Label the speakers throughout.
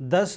Speaker 1: 10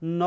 Speaker 1: 9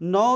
Speaker 1: 9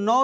Speaker 1: 9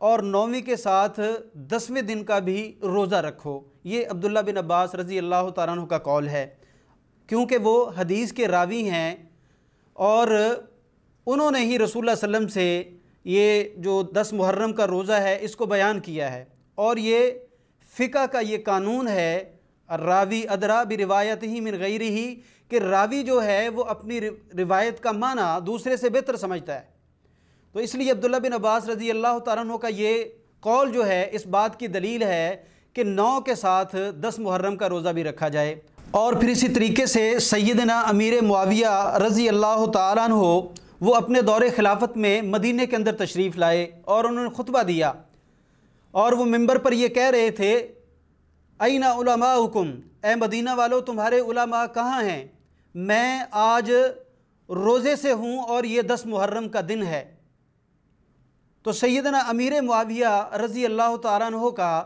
Speaker 1: اور 9ویں کے ساتھ 10ویں دن کا بھی روزہ رکھو۔ یہ عبداللہ بن عباس رضی اللہ تعالیٰ عنہ کا قول ہے، کیونکہ وہ حدیث کے راوی ہیں اور انہوں نے ہی رسول اللہ صلی اللہ علیہ وسلم سے یہ جو 10 محرم کا روزہ ہے اس کو بیان کیا ہے، اور یہ فقہ کا یہ قانون ہے، الراوی ادریٰ بروایتہ من غیرہ، کہ راوی جو ہے وہ اپنی روایت کا معنی دوسرے سے بہتر سمجھتا ہے۔ تو اس لیے عبداللہ بن عباس رضی اللہ تعالیٰ عنہ کا یہ قول جو ہے اس بات کی دلیل ہے کہ 9 کے ساتھ 10 محرم کا روزہ بھی رکھا جائے۔ اور پھر اسی طریقے سے سیدنا امیر معاویہ رضی اللہ تعالیٰ عنہ وہ اپنے دور خلافت میں مدینہ کے اندر تشریف لائے اور انہوں نے خطبہ دیا، اور وہ منبر پر یہ کہہ رہے تھے این علماؤکم، اے مدینہ والو تمہارے علماء کہاں ہیں؟ میں آج روزے سے ہوں اور یہ 10 محرم کا دن ہے۔ تو سیدنا امیر معاویہ رضی اللہ تعالیٰ عنہ کا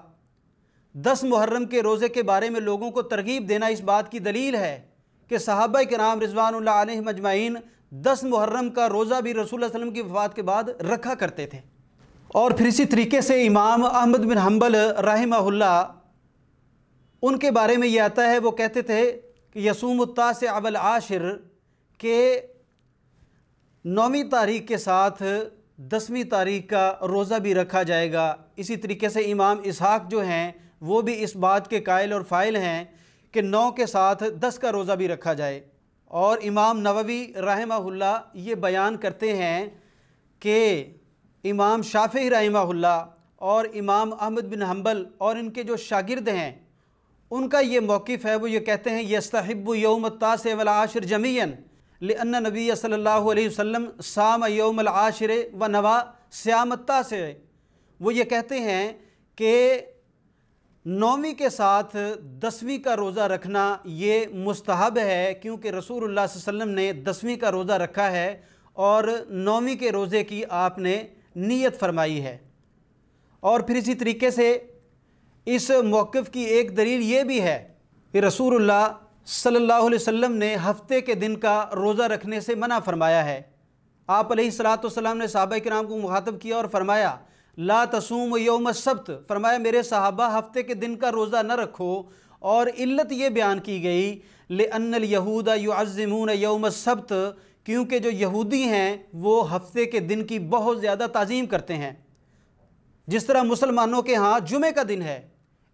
Speaker 1: 10 محرم کے روزے کے بارے میں لوگوں کو ترغیب دینا اس بات کی دلیل ہے کہ صحابہ کرام رضوان اللہ علیہم اجمعین 10 محرم کا روزہ بھی رسول اللہ صلی اللہ علیہ وسلم کی وفات کے بعد رکھا کرتے تھے۔ اور پھر اسی طریقے سے امام احمد بن حنبل رحمہ اللہ، ان کے بارے میں یہ آتا ہے، وہ کہتے تھے کہ یصوم التاسع والعاشر، کہ 9ویں تاریخ کے ساتھ 10ویں تاریخ کا روزہ بھی رکھا جائے گا۔ اسی طریقے سے امام اسحاق جو ہیں وہ بھی اس بات کے قائل اور فاعل ہیں کہ 9 کے ساتھ 10 کا روزہ بھی رکھا جائے۔ اور امام نووی رحمہ اللہ یہ بیان کرتے ہیں کہ امام شافعی رحمہ اللہ اور امام احمد بن حنبل اور ان کے جو شاگرد ہیں ان کا یہ موقف ہے، وہ یہ کہتے ہیں یستحب یوم التاسع والعاشر جمیعا لأن نبی صلی اللہ علیہ وسلم صام یوم العاشر ونوى صیام التاسع۔ وہ یہ کہتے ہیں کہ 9ویں کے ساتھ 10ویں کا روزہ رکھنا یہ مستحب ہے، کیونکہ رسول اللہ صلی اللہ علیہ وسلم نے 10ویں کا روزہ رکھا ہے اور 9ویں کے روزے کی آپ نے نیت فرمائی ہے۔ اور پھر اسی طریقے سے اس موقف کی ایک دلیل یہ بھی ہے کہ رسول اللہ صلی اللہ علیہ وسلم نے ہفتے کے دن کا روزہ رکھنے سے منع فرمایا ہے۔ آپ علیہ الصلوۃ والسلام نے صحابہ کرام کو مخاطب کیا اور فرمایا لا تصوم یوم السبت، فرمایا میرے صحابہ ہفتے کے دن کا روزہ نہ رکھو، اور علت یہ بیان کی گئی لأن اليہود يعظمون یوم السبت، کیونکہ جو یہودی ہیں وہ ہفتے کے دن کی بہت زیادہ تعظیم کرتے ہیں۔ جس طرح مسلمانوں کے ہاں جمعے کا دن ہے،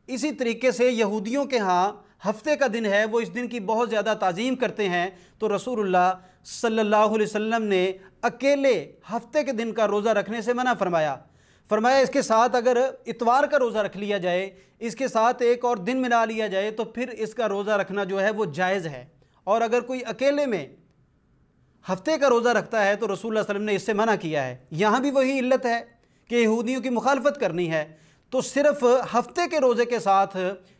Speaker 1: اسی طریقے سے یہودیوں کے ہاں ہفتے کا دن ہے، وہ اس دن کی بہت زیادہ تعظیم کرتے ہیں۔ تو رسول اللہ صلی اللہ علیہ وسلم نے اکیلے ہفتے کے دن کا روزہ رکھنے سے منع فرمایا۔ فرمایا اس کے ساتھ اگر اتوار کا روزہ رکھ لیا جائے، اس کے ساتھ ایک اور دن ملا لیا جائے تو پھر اس کا روزہ رکھنا جو ہے وہ جائز ہے۔ اور اگر کوئی اکیلے میں ہفتے کا روزہ رکھتا ہے تو رسول اللہ صلی اللہ علیہ وسلم نے اس سے منع کیا ہے۔ یہاں بھی وہی علت ہے کہ یہودیوں کی مخالفت کرنی ہے، تو صرف ہفتے کے روزے کے ساتھ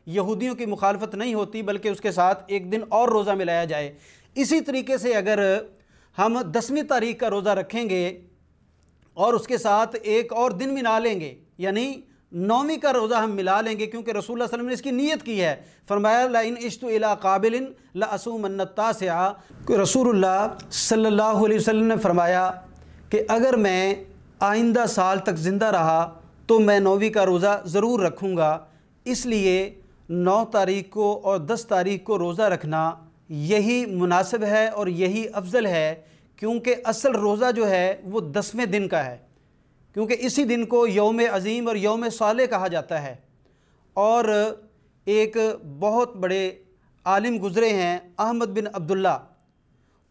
Speaker 1: یہودیوں کی مخالفت نہیں ہوتی، بلکہ اس کے ساتھ ایک دن اور روزہ ملایا جائے۔ اسی طریقے سے اگر ہم 10ویں تاریخ کا روزہ رکھیں گے اور اس کے ساتھ ایک اور دن ملا لیں گے، یعنی 9ویں کا روزہ ہم ملا لیں گے، کیونکہ رسول اللہ صلی اللہ علیہ وسلم نے اس کی نیت کی ہے۔ فرمایا لئن عشت الی قابل لأصومن التاسع، کہ رسول اللہ صلی اللہ علیہ وسلم نے فرمایا کہ اگر میں آئندہ سال تک زندہ رہا تو میں 9ویں کا روزہ ضرور رکھوں گا۔ اس لیے 9 تاریخ کو اور 10 تاریخ کو روزہ رکھنا یہی مناسب ہے اور یہی افضل ہے، کیونکہ اصل روزہ جو ہے وہ 10ویں دن کا ہے، کیونکہ اسی دن کو یوم عظیم اور یوم صالح کہا جاتا ہے۔ اور ایک بہت بڑے عالم گزرے ہیں احمد بن عبداللہ،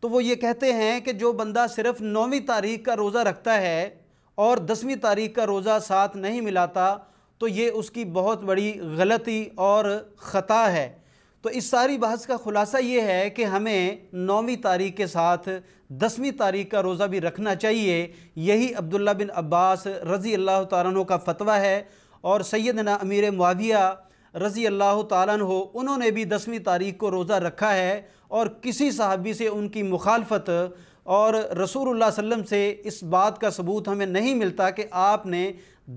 Speaker 1: تو وہ یہ کہتے ہیں کہ جو بندہ صرف 9ویں تاریخ کا روزہ رکھتا ہے اور 10ویں تاریخ کا روزہ ساتھ نہیں ملاتا تو یہ اس کی بہت بڑی غلطی اور خطا ہے۔ تو اس ساری بحث کا خلاصہ یہ ہے کہ ہمیں 9ویں تاریخ کے ساتھ 10ویں تاریخ کا روزہ بھی رکھنا چاہیے۔ یہی عبداللہ بن عباس رضی اللہ تعالیٰ عنہ کا فتویٰ ہے، اور سیدنا امیر معاویہ رضی اللہ تعالیٰ عنہ انہوں نے بھی 10ویں تاریخ کو روزہ رکھا ہے، اور کسی صحابی سے ان کی مخالفت اور رسول اللہ صلی اللہ علیہ وسلم سے اس بات کا ثبوت ہمیں نہیں ملتا کہ آپ نے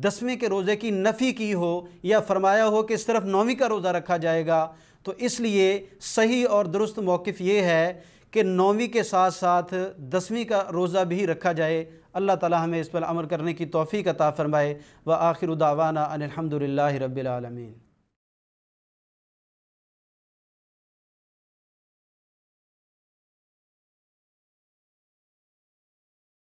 Speaker 1: 10ویں کے روزے کی نفی کی ہو یا فرمایا ہو کہ صرف 9ویں کا روزہ رکھا جائے گا۔ تو اس لیے صحیح اور درست موقف یہ ہے کہ 9ویں کے ساتھ ساتھ 10ویں کا روزہ بھی رکھا جائے۔ اللہ تعالی ہمیں اس پر عمل کرنے کی توفیق عطا فرمائے۔ وآخر دعوانا ان الحمد للہ رب العالمین۔